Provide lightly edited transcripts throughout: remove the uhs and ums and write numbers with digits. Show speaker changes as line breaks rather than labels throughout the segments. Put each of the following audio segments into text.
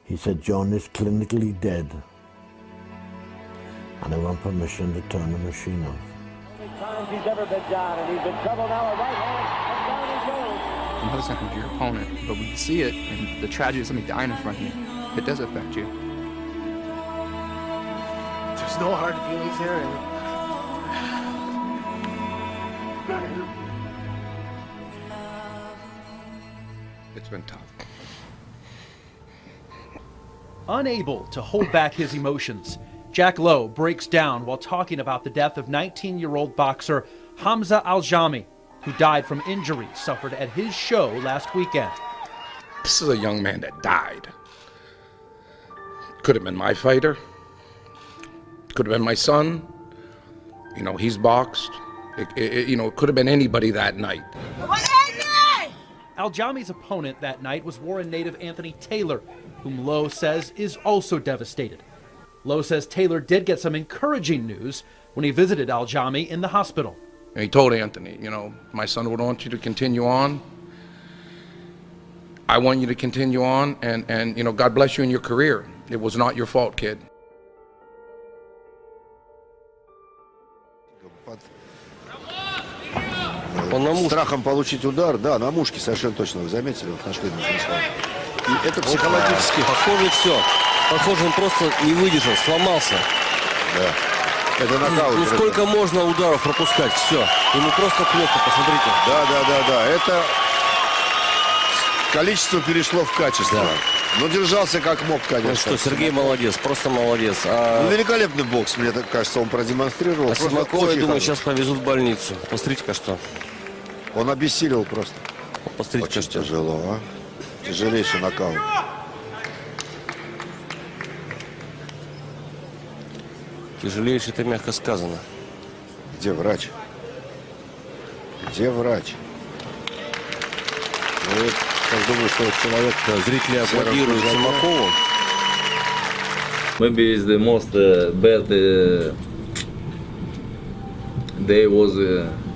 He said, John is clinically dead, and I want permission to turn the machine off.
Times he's ever been down, and he's in trouble now. A right hand, and down he goes.
I know it's not going to be your opponent, but when you see it, and the tragedy of somebody dying in front of you, it does affect you.
There's no hard feelings here, and
it's been tough.
Unable to hold back his emotions, Jack Lowe breaks down while talking about the death of 19-year-old boxer Hamza Aljami, who died from injuries suffered at his show last weekend.
This is a young man that died. Could have been my fighter. Could have been my son. You know, he's boxed. It could have been anybody that night.
Aljami's opponent that night was Warren native Anthony Taylor, whom Lowe says is also devastated. Lowe says Taylor did get some encouraging news when he visited Aljami in the hospital.
And he told Anthony, you know, my son would want you to continue on. I want you to continue on, and you know, God bless you in your career. It was not your fault, kid.
Он страхом получить удар, да, на мушке совершенно точно, вы заметили, вот нашли нужно. И это психологически.
Похоже, все. Похоже, он просто не выдержал, сломался.
Да. Это нокаут.
Ну сколько можно ударов пропускать? Все. Ему просто плохо, посмотрите.
Да. Это количество перешло в качество. Да. Но держался как мог, конечно.
Ну что, Сергей молодец, просто молодец.
Ну, великолепный бокс, мне так кажется, он продемонстрировал.
А Симакова, я думаю, сейчас повезут в больницу. Посмотрите-ка что.
Он обессилел просто.
Посмотрите-ка что.
Тяжело, а? Тяжелейший нокаут.
Тяжелейший, это мягко сказано.
Где врач? Где врач?
Ну, я так думаю, что человек, зрители аплодируют Симакову.
Maybe it's the most bad day was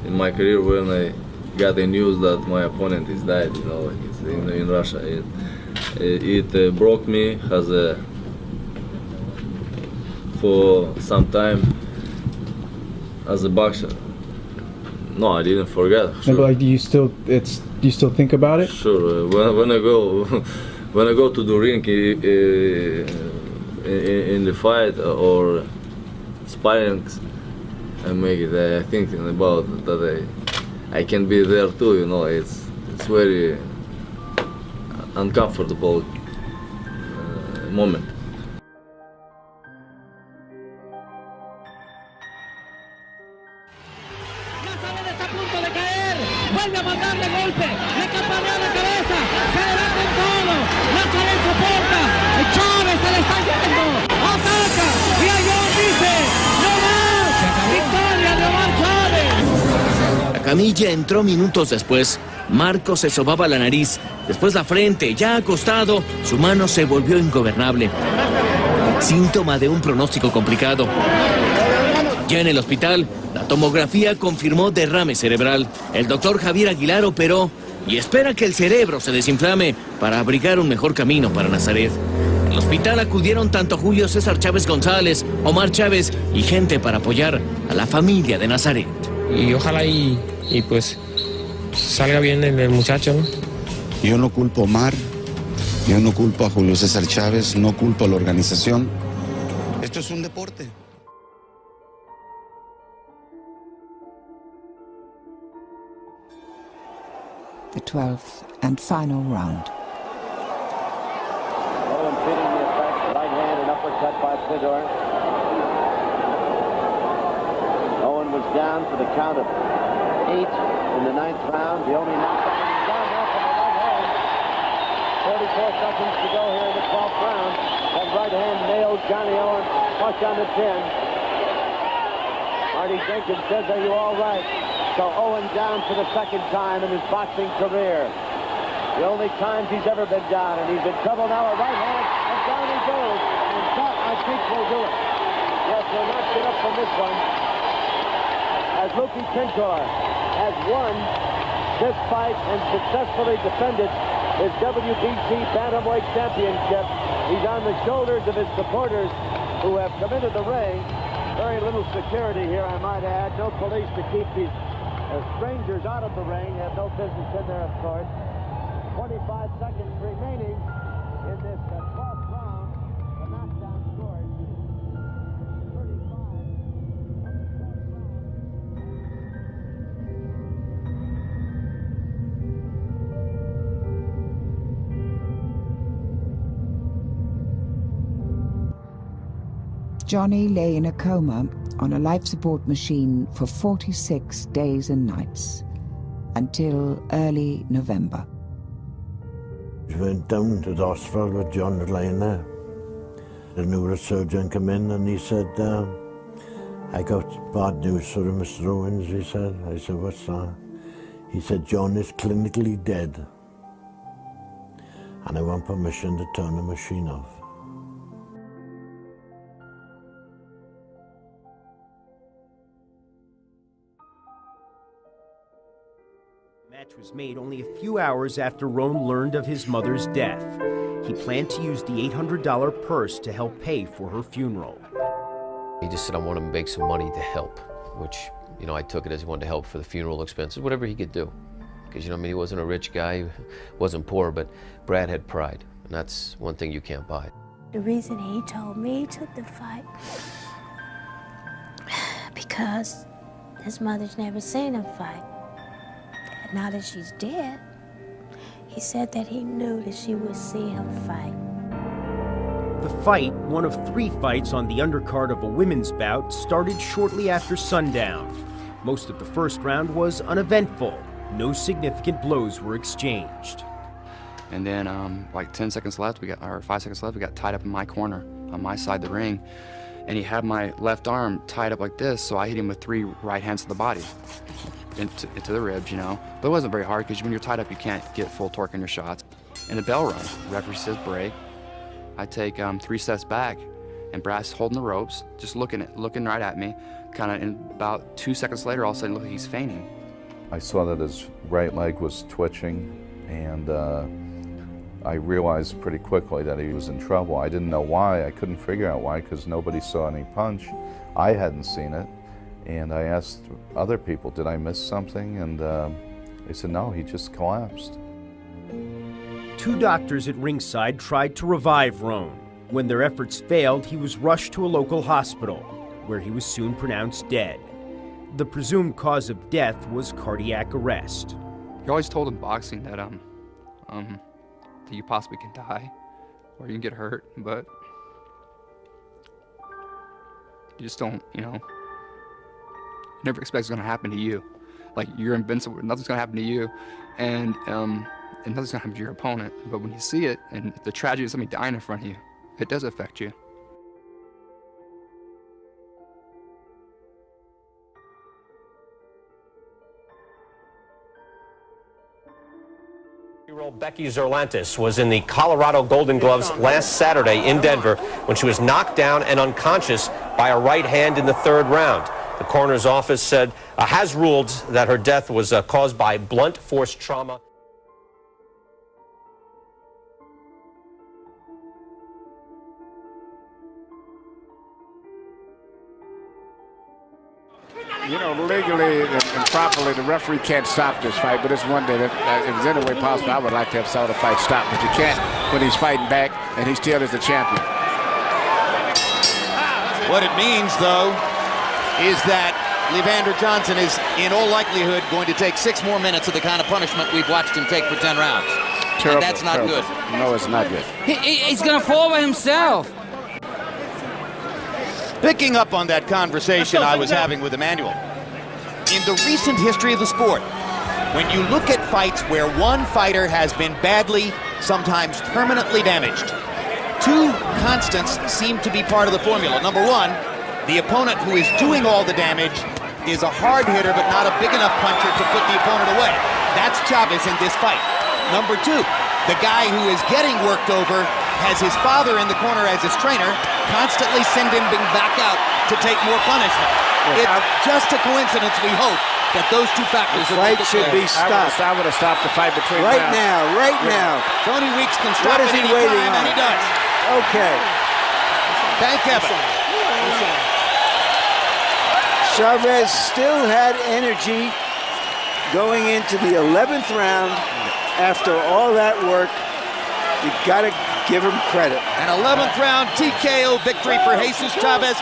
in my career when I got the news that my opponent is died. You know, it's in Russia. It broke me for some time as a boxer. No, I didn't forget. Sure.
No, but like, do you still think about it?
Sure. When I go to the ring in the fight or sparring, I think about that I can be there too. You know, it's very uncomfortable moment.
Vuelve a mandarle golpe, le campanea la cabeza, se levanta el codo, Nazaret soporta, Chávez se le está yendo, ataca, y Ayón dice, no más, victoria de Omar Chávez.
La camilla entró minutos después, Marco se sobaba la nariz, después la frente, ya acostado, su mano se volvió ingobernable, síntoma de un pronóstico complicado. Ya en el hospital, la tomografía confirmó derrame cerebral. El doctor Javier Aguilar operó y espera que el cerebro se desinflame para abrigar un mejor camino para Nazaret. Al hospital acudieron tanto Julio César Chávez González, Omar Chávez y gente para apoyar a la familia de Nazaret.
Y ojalá y pues salga bien el muchacho, ¿no?
Yo no culpo a Omar, yo no culpo a Julio César Chávez, no culpo a la organización. Esto es un deporte.
The 12th and final round.
Owen feeding the effect, right hand and uppercut by Fedor. Owen was down for the count of 8 in the 9th round. The only knockdown. He's down now from the right hand. 44 seconds to go here in the 12th round. That right hand nailed Johnny Owen flush on the chin. Marty Jenkins says, are you all right? So Owen down for the second time in his boxing career. The only times he's ever been down, and he's in trouble now. A right hand, and down he goes. And that, I think, will do it. Yes, will not get up from this one. As Luki Tentor has won this fight and successfully defended his WBC Bantamweight Championship. He's on the shoulders of his supporters who have come into the ring. Very little security here, I might add. No police to keep these strangers out of the ring. Have no business in there, of course. 25 seconds remaining in this 12th round. The knockdown score is 35.
Johnny lay in a coma on a life support machine for 46 days and nights until early November.
We went down to the hospital with John lying there. The neurosurgeon came in and he said, I got bad news for him, Mr. Owens, he said. I said, what's that? He said, John is clinically dead. And I want permission to turn the machine off.
The match was made only a few hours after Roan learned of his mother's death. He planned to use the $800 purse to help pay for her funeral.
He just said, I want to make some money to help, which, you know, I took it as he wanted to help for the funeral expenses, whatever he could do. Because, you know, I mean, he wasn't a rich guy, wasn't poor, but Brad had pride, and that's one thing you can't buy.
The reason he told me to the fight, because his mother's never seen him fight. And now that she's dead, he said that he knew that she would see him fight.
The fight, one of 3 fights on the undercard of a women's bout, started shortly after sundown. Most of the first round was uneventful. No significant blows were exchanged.
And then, like 10 seconds left, or 5 seconds left, we got tied up in my corner, on my side of the ring. And he had my left arm tied up like this, so I hit him with 3 right hands to the body, into the ribs, you know. But it wasn't very hard, because when you're tied up, you can't get full torque in your shots. And the bell rung. The referee says break. I take 3 steps back, and Brad's holding the ropes, just looking right at me. Kind of, and about 2 seconds later, all of a sudden, look, he's fainting.
I saw that his right leg was twitching, and I realized pretty quickly that he was in trouble. I didn't know why. I couldn't figure out why, because nobody saw any punch. I hadn't seen it, and I asked other people, did I miss something? And they said, no, he just collapsed.
2 doctors at ringside tried to revive Roan. When their efforts failed, he was rushed to a local hospital, where he was soon pronounced dead. The presumed cause of death was cardiac arrest.
You're always told in boxing that that you possibly can die, or you can get hurt, but you just don't, you know, you never expect it's gonna happen to you. Like, you're invincible, nothing's gonna happen to you, and nothing's gonna happen to your opponent. But when you see it, and the tragedy of somebody dying in front of you, it does affect you.
Becky Zerlantis was in the Colorado Golden Gloves last Saturday in Denver when she was knocked down and unconscious by a right hand in the 3rd round. The coroner's office said has ruled that her death was caused by blunt force trauma.
You know, legally and properly, the referee can't stop this fight, but it's one that if there's any way possible, I would like to have saw the fight stop, but you can't when he's fighting back and he still is the champion.
What it means, though, is that Levander Johnson is, in all likelihood, going to take 6 more minutes of the kind of punishment we've watched him take for 10 rounds.
Terrible,
and that's not
terrible.
good.
No, it's not good.
He's going to fall by himself. Picking up on that conversation I was having with Emmanuel, in the recent history of the sport, when you look at fights where one fighter has been badly, sometimes permanently damaged, 2 constants seem to be part of the formula. Number 1, the opponent who is doing all the damage is a hard hitter but not a big enough puncher to put the opponent away. That's Chavez in this fight. Number 2, the guy who is getting worked over has his father in the corner as his trainer, constantly sending him back out to take more punishment. It's just a coincidence, we hope, that those two factors
The fight should be stopped. I would have stopped the fight between
right
rounds.
now. Tony Weeks can stop
What is
it
he
any
waiting
time,
on?
and he does.
Okay.
Thank heaven.
Chavez still had energy going into the 11th round after all that work. You got to give him credit.
An 11th round TKO victory for Jesus Chavez,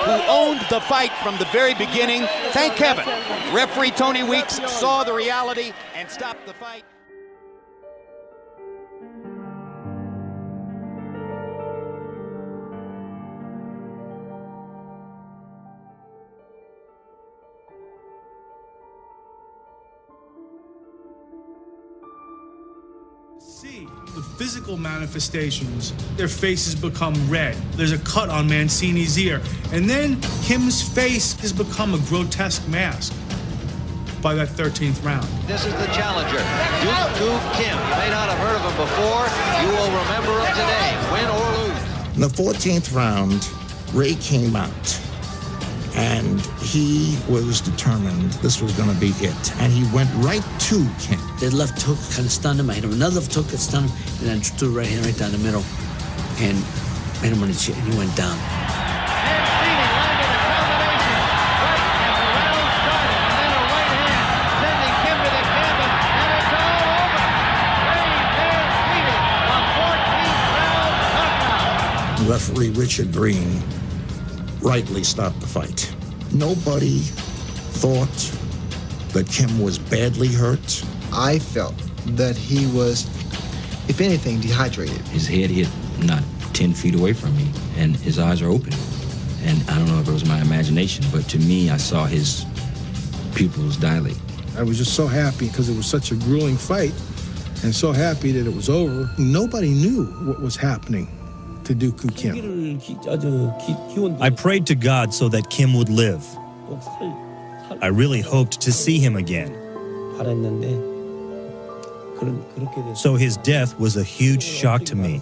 who owned the fight from the very beginning. Thank heaven. Referee Tony Weeks saw the reality and stopped the fight.
See the physical manifestations, their faces become red. There's a cut on Mancini's ear. And then Kim's face has become a grotesque mask by that 13th round.
This is the challenger, Duke Goof Kim. You may not have heard of him before. You will remember him today, win or lose.
In the 14th round, Ray came out. And he was determined this was going to be it. And he went right to Kim.
The left hook kind of stunned him. I hit him another left hook that stunned him. And then threw right hand right down the middle. And hit him on the chin. And he went down.
Referee Richard Green rightly stopped the fight. Nobody thought that Kim was badly hurt.
I felt that he was, if anything, dehydrated.
His head hit not 10 feet away from me, and his eyes are open. And I don't know if it was my imagination, but to me, I saw his pupils dilate.
I was just so happy because it was such a grueling fight, and so happy that it was over. Nobody knew what was happening to Duke Kim.
I prayed to God so that Kim would live. I really hoped to see him again. So his death was a huge shock to me.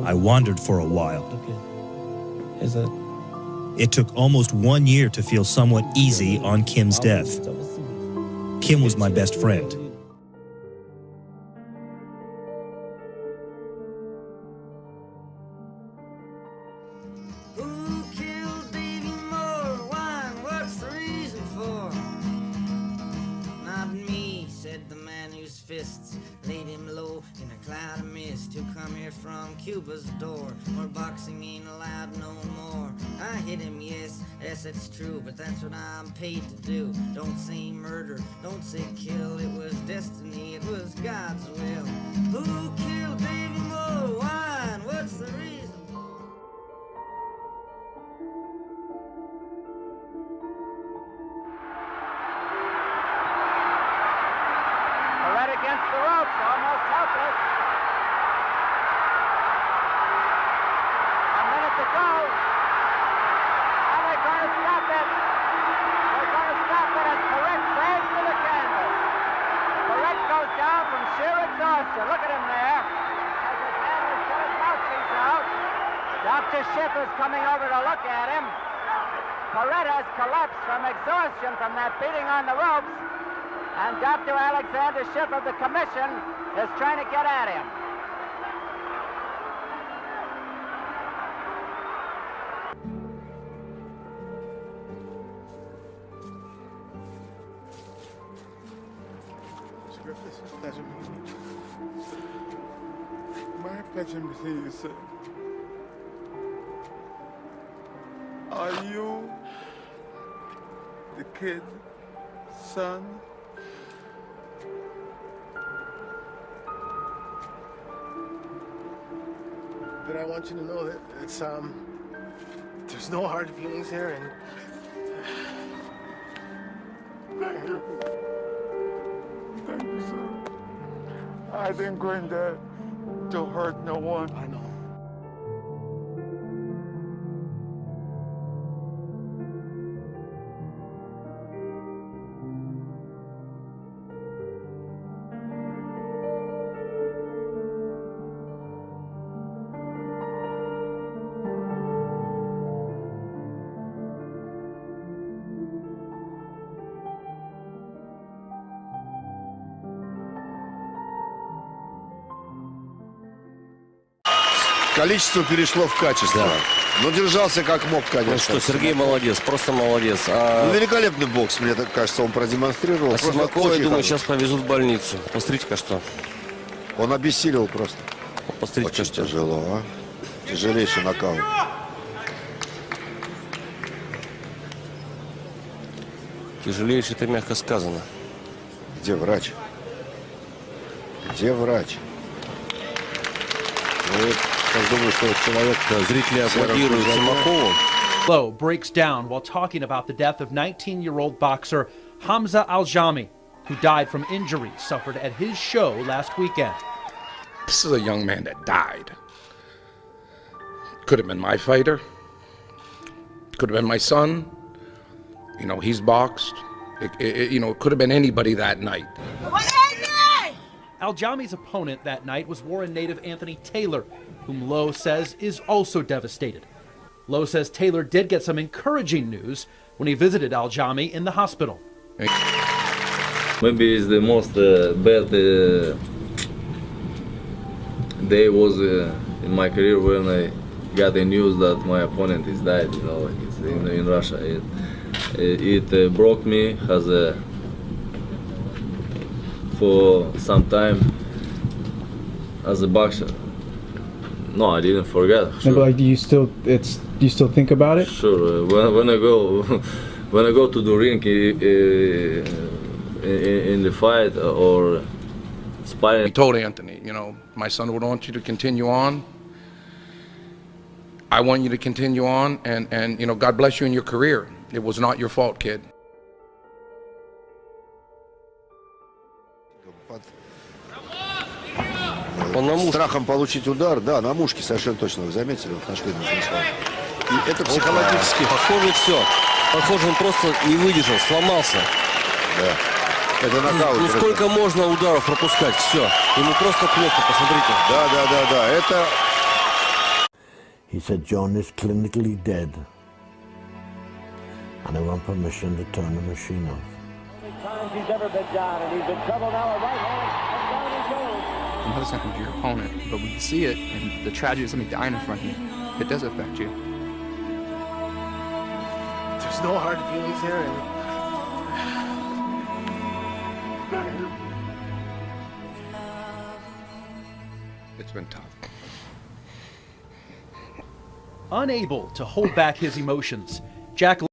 I wandered for a while. It took almost 1 year to feel somewhat easy on Kim's death. Kim was my best friend.
Laid him low in a cloud of mist. Who come here from Cuba's door, where boxing ain't allowed no more. I hit him, yes, it's true, but that's what I'm paid to do. Don't say murder, don't say kill. It was destiny, it was God's will. Who killed Davy Moore? Why? And what's the reason?
Against the ropes, almost helpless. A minute to go. And they're going to stop it. They're going to stop it as Perret sails to the canvas. Perret goes down from sheer exhaustion. Look at him there. As his handlers put his mouthpiece out. Dr. Schiff is coming over to look at him. Perret has collapsed from exhaustion from that beating on the ropes. And Dr. Alexander Schiff of the Commission is trying to get at him.
Mr. Griffiths, it's a pleasure meeting you. My pleasure meeting you, sir. Are you the kid's son? But I want you to know that it's there's no hard feelings here, and thank you. Thank you, sir. I didn't go in there to hurt no one. I know.
Количество перешло в качество. Но держался как мог, конечно.
Ну что, Сергей молодец, просто молодец.
Великолепный бокс, мне так кажется, он продемонстрировал.
Симакова, я думаю, сейчас повезут в больницу. Посмотрите-ка что.
Он обессилел просто.
Посмотрите-ка что.
Тяжело, а? Тяжелейший нокаут.
Тяжелейший, это мягко сказано.
Где врач? Где врач? Ну, я думаю, что человек...
Зрители аплодируют Симакову.
Lowe breaks down while talking about the death of 19-year-old boxer Hamza Al-Jami, who died from injuries suffered at his show last weekend.
This is a young man that died. Could have been my fighter. Could have been my son. You know, he's boxed. It could have been anybody that night.
Al-Jami's opponent that night was Warren native Anthony Taylor, whom Lowe says is also devastated. Lowe says Taylor did get some encouraging news when he visited Al-Jami in the hospital.
Maybe it's the most bad day was in my career when I got the news that my opponent is died. You know, it's in Russia. It broke me for some time as a boxer. No, I didn't forget.
Sure. No, but like, do you still think about it?
Sure. When I go to the ring in the fight or sparring.
He told Anthony, you know, my son would want you to continue on. I want you to continue on, and you know, God bless you in your career. It was not your fault, kid.
Страхом получить удар, да, на мушке совершенно точно, вы заметили, вот нашли нужный слайд. И это психологически.
Похоже, все. Похоже, он просто не выдержал, сломался.
Да. Это нокаут.
Ну сколько можно ударов пропускать? Все. Ему просто плохо, посмотрите.
Да. Это...
He said, John is clinically dead. And I want permission to turn the machine off.
Times he's ever been down, and he's in trouble now. A right hand, and down he goes.
I know it's not going to be your opponent, but when you see it, and the tragedy of somebody dying in front of you, it does affect you.
There's no hard feelings here.
It's been tough.
Unable to hold back his emotions, Jack